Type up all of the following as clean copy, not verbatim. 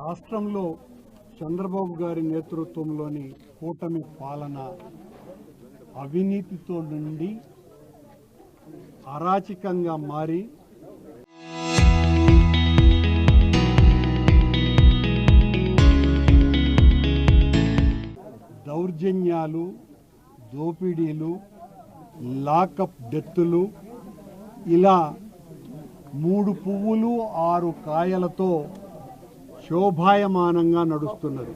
రాష్ట్రంలో చంద్రబాబు గారి నేతృత్వంలోని కూటమి పాలన అవినీతితో నుండి అరాచకంగా మారి దౌర్జన్యాలు, దోపిడీలు, లాకప్ డెత్తులు ఇలా 3 పువ్వులు 6 కాయలతో శోభాయమానంగా నడుస్తున్నది.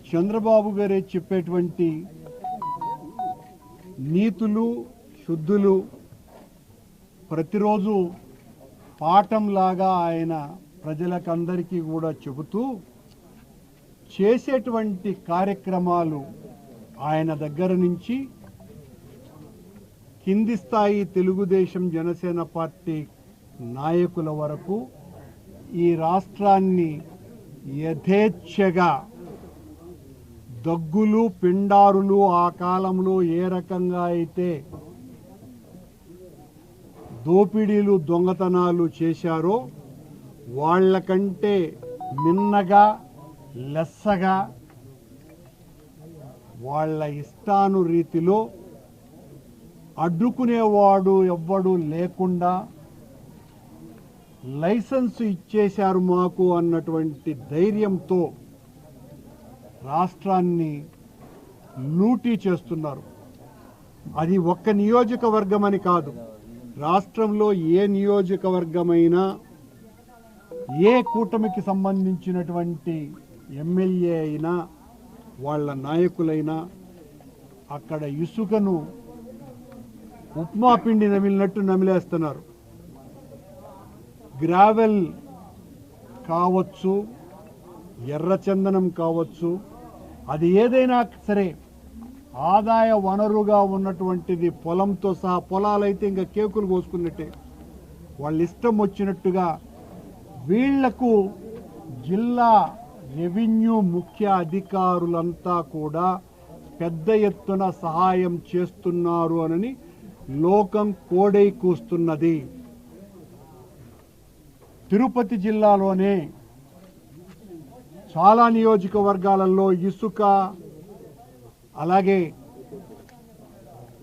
చంద్రబాబు గారే చెప్పేటువంటి నీతులు, శుద్ధులు ప్రతిరోజు పాఠంలాగా ఆయన ప్రజలకందరికీ కూడా చెబుతూ చేసేటువంటి కార్యక్రమాలు ఆయన దగ్గర నుంచి కింది స్థాయి తెలుగుదేశం జనసేన పార్టీ నాయకుల వరకు ఈ రాష్ట్రాన్ని యథేచ్ఛగా దగ్గులు, పిండారులు ఆ కాలంలో ఏ రకంగా అయితే దోపిడీలు, దొంగతనాలు చేశారో వాళ్ళకంటే మిన్నగా, లెస్సగా వాళ్ళ ఇష్టానురీతిలో అడ్డుకునేవాడు ఎవ్వడు లేకుండా లైసెన్స్ ఇచ్చేశారు మాకు అన్నటువంటి ధైర్యంతో రాష్ట్రాన్ని లూటీ చేస్తున్నారు. అది ఒక్క నియోజకవర్గం అని కాదు, రాష్ట్రంలో ఏ నియోజకవర్గమైనా ఏ కూటమికి సంబంధించినటువంటి ఎమ్మెల్యే అయినా వాళ్ళ నాయకులైనా అక్కడ ఇసుకను ఉప్మా పిండి నమిలినట్టు నమిలేస్తున్నారు. గ్రావెల్ కావచ్చు, ఎర్రచందనం కావచ్చు, అది ఏదైనా సరే ఆదాయ వనరుగా ఉన్నటువంటిది పొలంతో సహా, పొలాలైతే ఇంకా కేకులు కోసుకున్నట్టే వాళ్ళ ఇష్టం వచ్చినట్టుగా వీళ్లకు జిల్లా రెవెన్యూ ముఖ్య అధికారులంతా కూడా పెద్ద ఎత్తున సహాయం చేస్తున్నారు అని లోకం కోడై కూస్తున్నది. తిరుపతి జిల్లాలోనే చాలా నియోజకవర్గాలలో ఇసుక, అలాగే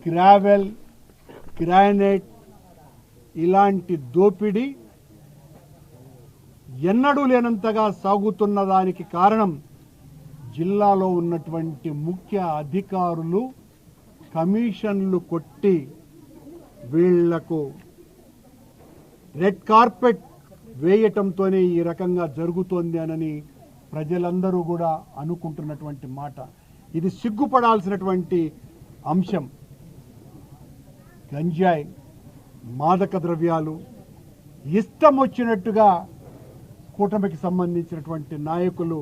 గ్రావెల్, గ్రానైట్ ఇలాంటి దోపిడీ ఎన్నడూ లేనంతగా సాగుతున్న దానికి కారణం జిల్లాలో ఉన్నటువంటి ముఖ్య అధికారులు కమిషన్లు కొట్టి వీళ్లకు రెడ్ కార్పెట్ వేయటంతోనే ఈ రకంగా జరుగుతోంది అని ప్రజలందరూ కూడా అనుకుంటున్నటువంటి మాట. ఇది సిగ్గుపడాల్సినటువంటి అంశం. గంజాయి, మాదక ద్రవ్యాలు ఇష్టం వచ్చినట్టుగా కూటమికి సంబంధించినటువంటి నాయకులు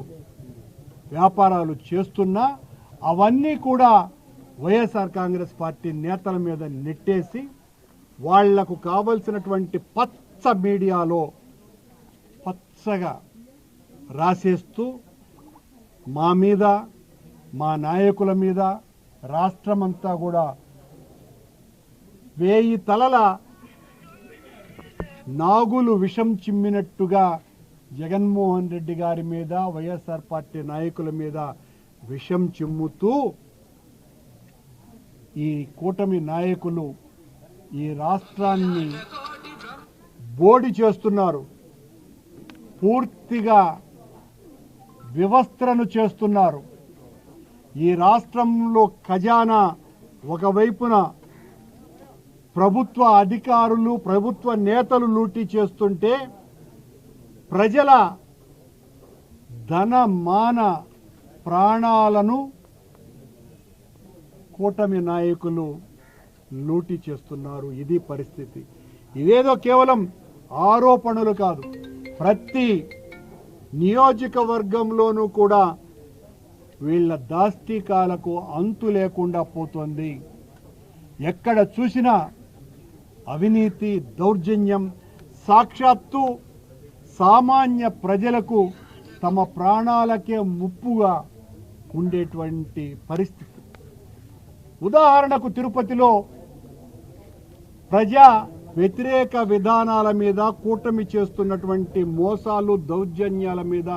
వ్యాపారాలు చేస్తున్నా అవన్నీ కూడా వైఎస్ఆర్ కాంగ్రెస్ పార్టీ నేతల మీద నెట్టేసి వాళ్లకు కావలసినటువంటి పచ్చ మీడియాలో పచ్చగా రాసేస్తూ మా మీద, మా నాయకుల మీద రాష్ట్రమంతా కూడా 1000 తలల నాగులు విషం చిమ్మినట్టుగా జగన్మోహన్ రెడ్డి గారి మీద, వైఎస్ఆర్ పార్టీ నాయకుల మీద విషం చిమ్ముతూ ఈ కూటమి నాయకులు ఈ రాష్ట్రాన్ని బోడి చేస్తున్నారు. పూర్తిగా వ్యవస్థను చేస్తున్నారు. ఈ రాష్ట్రంలో ఖజానా ఒకవైపున ప్రభుత్వ అధికారులు, ప్రభుత్వ నేతలు లూటీ చేస్తుంటే ప్రజల ధన, మాన, ప్రాణాలను కూటమి నాయకులు లూటీ చేస్తున్నారు. ఇది పరిస్థితి. ఇదేదో కేవలం ఆరోపణలు కాదు, ప్రతి నియోజకవర్గంలోనూ కూడా వీళ్ళ దాష్టికాలకు అంతు లేకుండా పోతుంది. ఎక్కడ చూసినా అవినీతి, దౌర్జన్యం, సాక్షాత్తు సామాన్య ప్రజలకు తమ ప్రాణాలకే ముప్పుగా ఉండేటువంటి పరిస్థితి. ఉదాహరణకు తిరుపతిలో ప్రజా వ్యతిరేక విధానాల మీద, కూటమి చేస్తున్నటువంటి మోసాలు, దౌర్జన్యాల మీద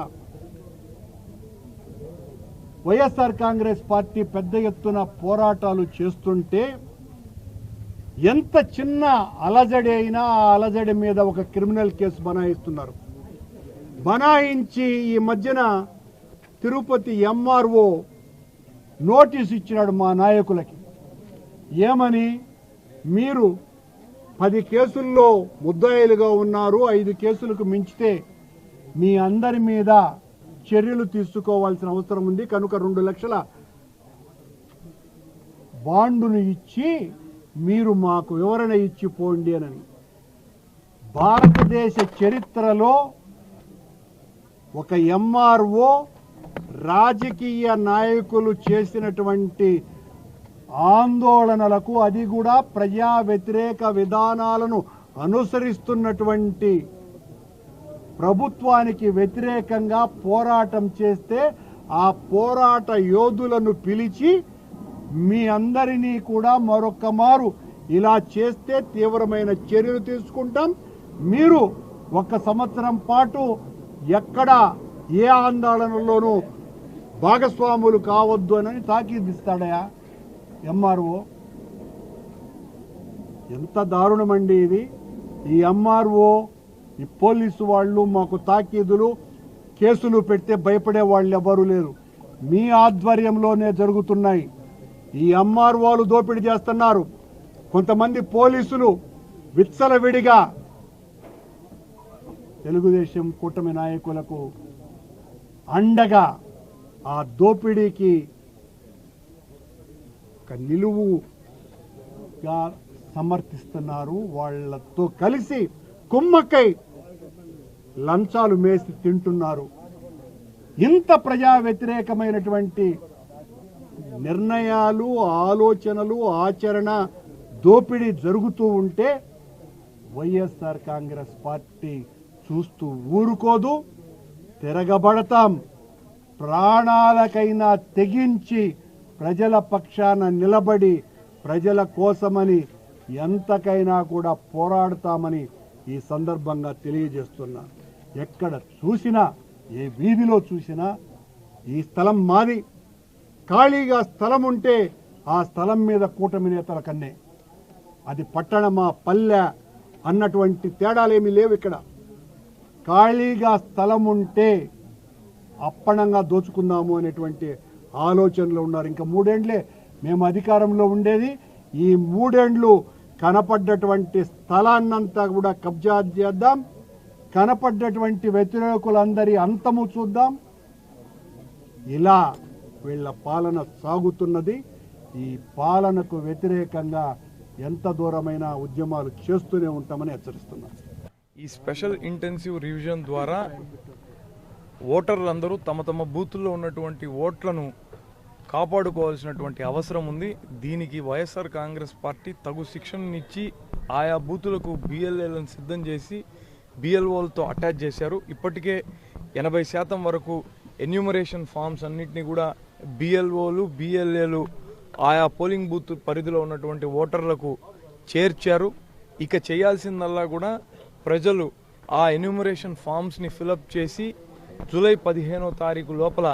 వైఎస్ఆర్ కాంగ్రెస్ పార్టీ పెద్ద ఎత్తున పోరాటాలు చేస్తుంటే ఎంత చిన్న అలజడి అయినా ఆ అలజడి మీద ఒక క్రిమినల్ కేసు బనాయిస్తున్నారు. బనాయించి ఈ మధ్యన తిరుపతి ఎంఆర్ఓ నోటీస్ ఇచ్చినాడు మా నాయకులకి. ఏమని? మీరు 10 కేసుల్లో ముద్దాయిలుగా ఉన్నారు, 5 కేసులకు మించితే మీ అందరి మీద చర్యలు తీసుకోవాల్సిన అవసరం ఉంది, కనుక 2 లక్షల బాండును ఇచ్చి మీరు మాకు వివరణ ఇచ్చిపోండి అని. భారతదేశ చరిత్రలో ఒక ఎంఆర్ఓ రాజకీయ నాయకులు చేసినటువంటి ఆందోళనలకు, అది కూడా ప్రజా వ్యతిరేక విధానాలను అనుసరిస్తున్నటువంటి ప్రభుత్వానికి వ్యతిరేకంగా పోరాటం చేస్తే ఆ పోరాట యోధులను పిలిచి మీ అందరినీ కూడా మరొక్క మారు ఇలా చేస్తే తీవ్రమైన చర్యలు తీసుకుంటాం, మీరు 1 సంవత్సరం పాటు ఎక్కడ ఏ ఆందోళనలోనూ భాగస్వాములు కావద్దు అని తాకీదిస్తాడయా ఎంఆర్ఓ. ఎంత దారుణమండి ఇది. ఈ ఎంఆర్ఓ, ఈ పోలీసు వాళ్ళు మాకు తాకీదులు, కేసులు పెడితే భయపడే వాళ్ళు ఎవరు లేరు. మీ ఆధ్వర్యంలోనే జరుగుతున్నాయి. ఈ ఎంఆర్ఓలు దోపిడీ చేస్తున్నారు. కొంతమంది పోలీసులు విచ్చలవిడిగా తెలుగుదేశం కూటమి నాయకులకు అండగా ఆ దోపిడీకి ఒక నిలువుగా సమర్థిస్తున్నారు. వాళ్ళతో కలిసి కుమ్మక్కై లంచాలు మేసి తింటున్నారు. ఇంత ప్రజా వ్యతిరేకమైనటువంటి నిర్ణయాలు, ఆలోచనలు, ఆచరణ, దోపిడీ జరుగుతూ ఉంటే వైఎస్ఆర్ కాంగ్రెస్ పార్టీ చూస్తూ ఊరుకోదు. తిరగబడతాం. ప్రాణాలకైనా తెగించి ప్రజల పక్షాన నిలబడి ప్రజల కోసమని ఎంతకైనా కూడా పోరాడతామని ఈ సందర్భంగా తెలియజేస్తున్నా. ఎక్కడ చూసినా, ఏ వీధిలో చూసినా ఈ స్థలం మాది, ఖాళీగా స్థలం ఉంటే ఆ స్థలం మీద కూటమి నేతల కన్నే. అది పట్టణమా పల్లె అన్నటువంటి తేడాలేమీ లేవు. ఇక్కడ ఖాళీగా స్థలం ఉంటే అప్పణంగా దోచుకుందాము అనేటువంటి ఆలోచనలో ఉన్నారు. ఇంకా 3 ఏళ్లే మేము అధికారంలో ఉండేది. ఈ 3 ఏళ్లు కనపడ్డటువంటి స్థలాన్నంతా కూడా కబ్జా చేద్దాం, కనపడ్డటువంటి వ్యతిరేకులందరి అంతము చూద్దాం. ఇలా వీళ్ళ పాలన సాగుతున్నది. ఈ పాలనకు వ్యతిరేకంగా ఎంత దూరమైన ఉద్యమాలు చేస్తూనే ఉంటామని హెచ్చరిస్తున్నాం. ఈ స్పెషల్ ఇంటెన్సివ్ రివిజన్ ద్వారా ఓటర్లందరూ తమ తమ బూతుల్లో ఉన్నటువంటి ఓట్లను కాపాడుకోవాల్సినటువంటి అవసరం ఉంది. దీనికి వైఎస్ఆర్ కాంగ్రెస్ పార్టీ తగు శిక్షణనిచ్చి ఆయా బూతులకు బిఎల్ఏలను సిద్ధం చేసి బిఎల్ఓలతో అటాచ్ చేశారు. ఇప్పటికే 80% వరకు ఎన్యూమరేషన్ ఫామ్స్ అన్నింటినీ కూడా బిఎల్ఓలు, బిఎల్ఏలు ఆయా పోలింగ్ బూత్ పరిధిలో ఉన్నటువంటి ఓటర్లకు చేర్చారు. ఇక చేయాల్సిందల్లా కూడా ప్రజలు ఆ ఎన్యూమరేషన్ ఫామ్స్ని ఫిలప్ చేసి జూలై 15వ తారీఖు లోపల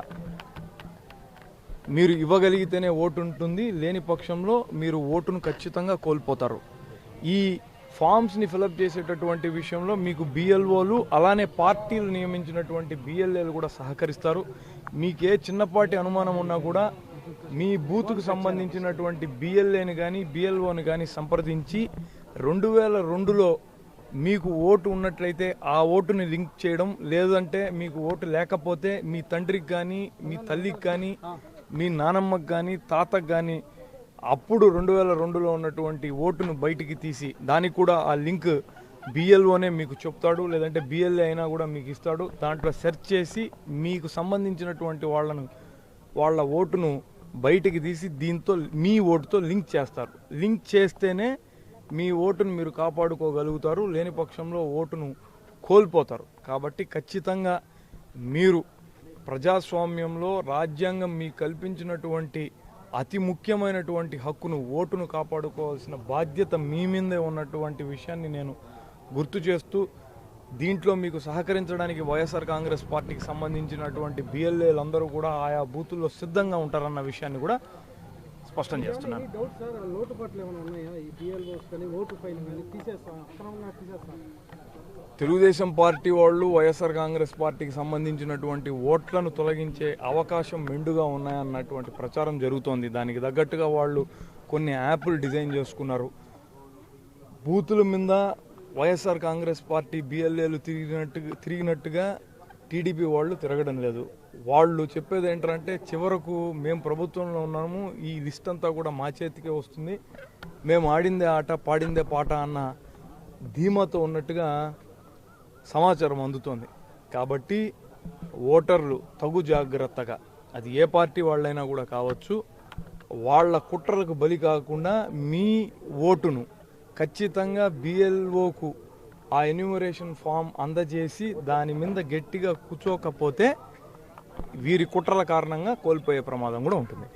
మీరు ఇవ్వగలిగితేనే ఓటు ఉంటుంది, లేని పక్షంలో మీరు ఓటును ఖచ్చితంగా కోల్పోతారు. ఈ ఫామ్స్ని ఫిలప్ చేసేటటువంటి విషయంలో మీకు బిఎల్ఓలు, అలానే పార్టీలు నియమించినటువంటి బిఎల్ఏలు కూడా సహకరిస్తారు. మీకే చిన్నపాటి అనుమానం ఉన్నా కూడా మీ బూత్కు సంబంధించినటువంటి బిఎల్ఏని కానీ బిఎల్ఓని కానీ సంప్రదించి 2002లో మీకు ఓటు ఉన్నట్లయితే ఆ ఓటుని లింక్ చేయడం, లేదంటే మీకు ఓటు లేకపోతే మీ తండ్రికి కానీ మీ తల్లికి కానీ మీ నానమ్మకి కానీ తాతకు కానీ అప్పుడు 2002లో ఉన్నటువంటి ఓటును బయటికి తీసి దానికి కూడా ఆ లింక్ బిఎల్ఓనే మీకు చెప్తాడు, లేదంటే బిఎల్ఏ అయినా కూడా మీకు ఇస్తాడు. దాంట్లో సెర్చ్ చేసి మీకు సంబంధించినటువంటి వాళ్ళ ఓటును బయటికి తీసి దీంతో మీ ఓటుతో లింక్ చేస్తారు. లింక్ చేస్తేనే మీ ఓటును మీరు కాపాడుకోగలుగుతారు, లేని పక్షంలో ఓటును కోల్పోతారు. కాబట్టి ఖచ్చితంగా మీరు ప్రజాస్వామ్యంలో రాజ్యాంగం మీకు కల్పించినటువంటి అతి ముఖ్యమైనటువంటి హక్కును ఓటును కాపాడుకోవాల్సిన బాధ్యత మీ మీదే ఉన్నటువంటి విషయాన్ని నేను గుర్తు చేస్తూ దీంట్లో మీకు సహకరించడానికి వైఎస్ఆర్ కాంగ్రెస్ పార్టీకి సంబంధించినటువంటి బిఎల్ఏలు అందరూ కూడా ఆయా బూతుల్లో సిద్ధంగా ఉంటారన్న విషయాన్ని కూడా స్పష్టం చేస్తున్నాను. తెలుగుదేశం పార్టీ వాళ్ళు వైఎస్ఆర్ కాంగ్రెస్ పార్టీకి సంబంధించినటువంటి ఓట్లను తొలగించే అవకాశం మెండుగా ఉన్నాయన్నటువంటి ప్రచారం జరుగుతోంది. దానికి తగ్గట్టుగా వాళ్ళు కొన్ని యాప్లు డిజైన్ చేసుకున్నారు. బూతుల మీద వైఎస్ఆర్ కాంగ్రెస్ పార్టీ బిఎల్ఏలు తిరిగినట్టుగా టీడీపీ వాళ్ళు తిరగడం లేదు. వాళ్ళు చెప్పేది ఏంటంటే చివరకు మేము ప్రభుత్వంలో ఉన్నాము, ఈ లిస్ట్ అంతా కూడా మా చేతికే వస్తుంది, మేము ఆడిందే ఆట పాడిందే పాట అన్న ధీమాతో ఉన్నట్టుగా సమాచారం అందుతోంది. కాబట్టి ఓటర్లు తగు జాగ్రత్తగా, అది ఏ పార్టీ వాళ్ళైనా కూడా కావచ్చు, వాళ్ళ కుట్రలకు బలి కాకుండా మీ ఓటును ఖచ్చితంగా బిఎల్ఓకు ఆ ఎన్యూమరేషన్ ఫామ్ అందజేసి దాని మీద గట్టిగా కూర్చోకపోతే వీరి కుట్రల కారణంగా కోల్పోయే ప్రమాదం కూడా ఉంటుంది.